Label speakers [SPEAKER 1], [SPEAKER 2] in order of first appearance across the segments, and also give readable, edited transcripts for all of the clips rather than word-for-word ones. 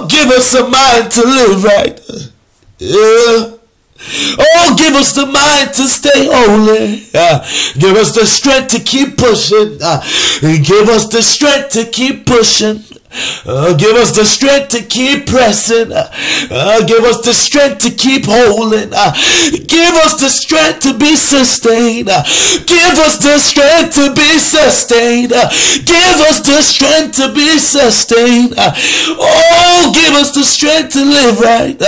[SPEAKER 1] Oh, give us a mind to live right. Yeah. Oh, give us the mind to stay holy. Give us the strength to keep pushing. Give us the strength to keep pushing. Give us the strength to keep pressing. Give us the strength to keep holding. Give us the strength to be sustained. Give us the strength to be sustained. Give us the strength to be sustained. Oh, give us the strength to live right.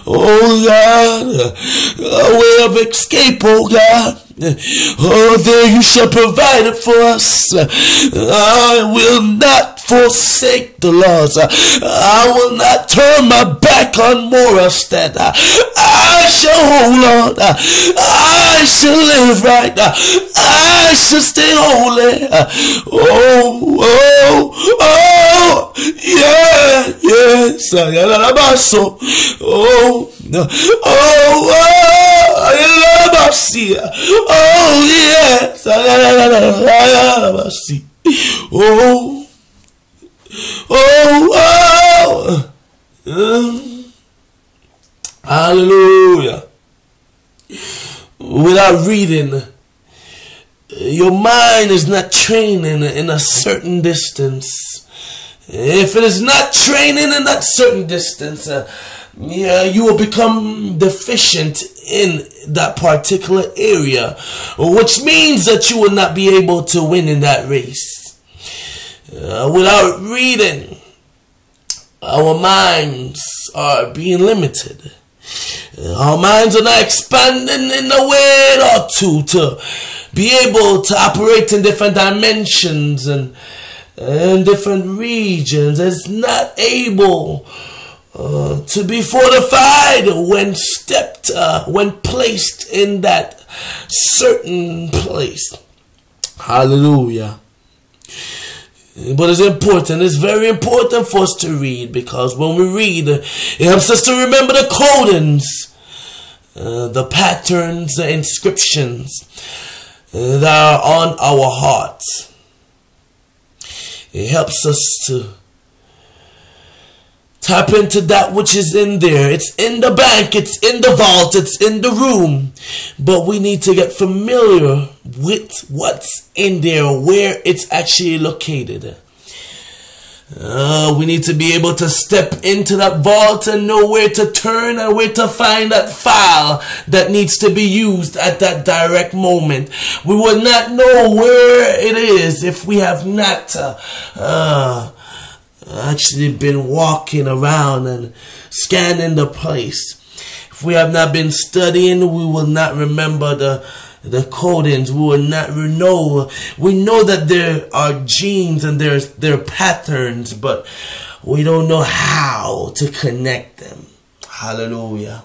[SPEAKER 1] Oh God, a way of escape, oh God. Oh, there you shall provide it for us. I will not forsake the laws. I will not turn my back on Morristown. I shall hold on. I shall live right. I shall stay holy. Oh, yeah, yes. Oh, yes. Hallelujah. Without reading, your mind is not training in a certain distance. If it is not training in that certain distance, you will become deficient in that particular area, which means that you will not be able to win in that race. Without reading, our minds are being limited. Our minds are not expanding in a way it ought to be able to operate in different dimensions and different regions. It's not able to be fortified when placed in that certain place. Hallelujah. But it's important. It's very important for us to read, because when we read, it helps us to remember the codings, the patterns, the inscriptions that are on our hearts. It helps us to tap into that which is in there. It's in the bank, it's in the vault, it's in the room. But we need to get familiar with what's in there, where it's actually located. We need to be able to step into that vault and know where to turn and where to find that file that needs to be used at that direct moment. We will not know where it is if we have not actually been walking around and scanning the place. If we have not been studying, we will not remember the codings. We will not know. We know that there are genes and there are patterns, but we don't know how to connect them. Hallelujah.